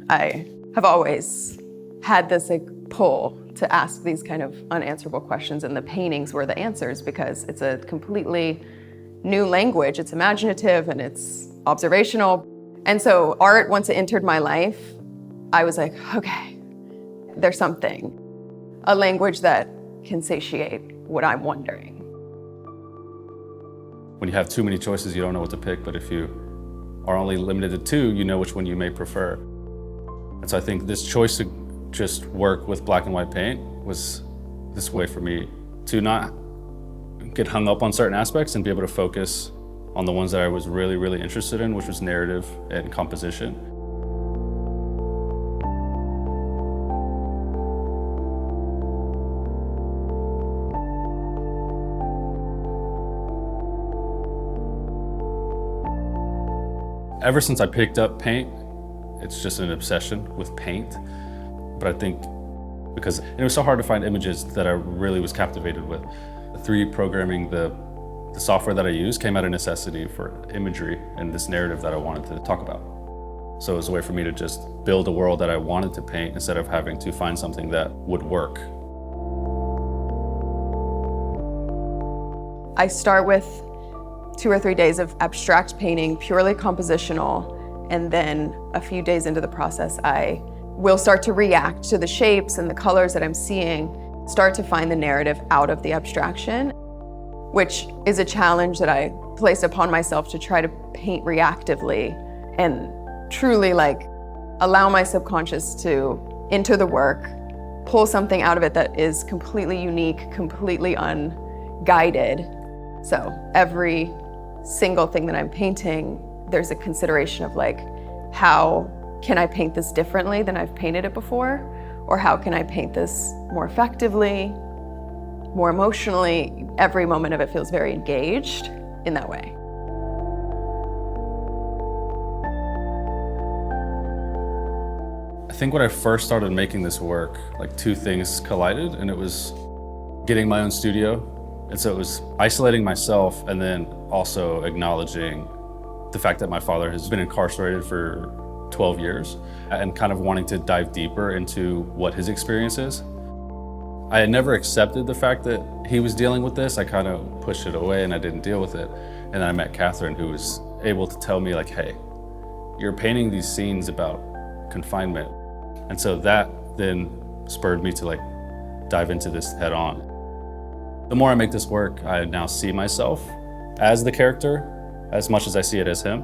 I have always had this pull to ask these kind of unanswerable questions, and the paintings were the answers because it's a completely new language. It's imaginative and it's observational. And so art, once it entered my life, I was like, okay, there's something, a language that can satiate what I'm wondering. When you have too many choices, you don't know what to pick, but if you are only limited to two, you know which one you may prefer. And so I think this choice to just work with black and white paint was this way for me to not get hung up on certain aspects and be able to focus on the ones that I was really, really interested in, which was narrative and composition. Ever since I picked up paint, it's just an obsession with paint. But I think because it was so hard to find images that I really was captivated with. The 3D programming, the software that I use came out of necessity for imagery and this narrative that I wanted to talk about. So it was a way for me to just build a world that I wanted to paint instead of having to find something that would work. I start with 2 or 3 days of abstract painting, purely compositional, and then a few days into the process, I will start to react to the shapes and the colors that I'm seeing, start to find the narrative out of the abstraction, which is a challenge that I placed upon myself to try to paint reactively and truly allow my subconscious to enter the work, pull something out of it that is completely unique, completely unguided. So every single thing that I'm painting, there's a consideration of how can I paint this differently than I've painted it before? Or how can I paint this more effectively, more emotionally? Every moment of it feels very engaged in that way. I think when I first started making this work, 2 things collided, and it was getting my own studio. And so it was isolating myself and then also acknowledging the fact that my father has been incarcerated for 12 years and kind of wanting to dive deeper into what his experience is. I had never accepted the fact that he was dealing with this. I kind of pushed it away and I didn't deal with it. And then I met Kathryn, who was able to tell me hey, you're painting these scenes about confinement. And so that then spurred me to dive into this head on. The more I make this work, I now see myself as the character as much as I see it as him.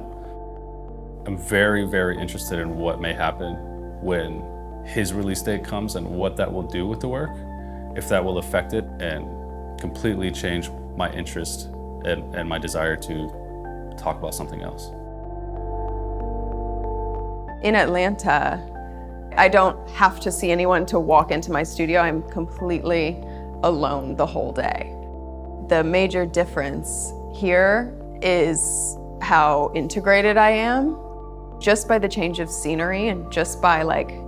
I'm very, very interested in what may happen when his release date comes and what that will do with the work, if that will affect it and completely change my interest and my desire to talk about something else. In Atlanta, I don't have to see anyone to walk into my studio. I'm completely alone the whole day. The major difference here is how integrated I am. Just by the change of scenery and just by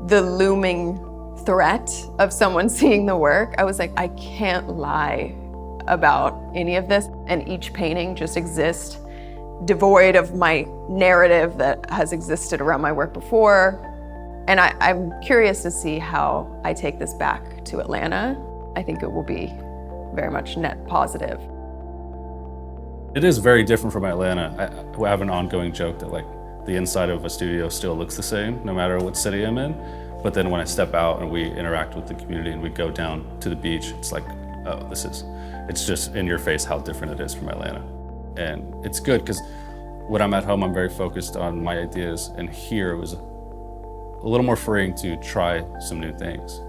the looming threat of someone seeing the work, I was I can't lie about any of this. And each painting just exists devoid of my narrative that has existed around my work before. And I'm curious to see how I take this back to Atlanta. I think it will be very much net positive. It is very different from Atlanta. I have an ongoing joke that the inside of a studio still looks the same no matter what city I'm in. But then when I step out and we interact with the community and we go down to the beach, it's oh, it's just in your face how different it is from Atlanta. And it's good because when I'm at home, I'm very focused on my ideas, and here it was a little more freeing to try some new things.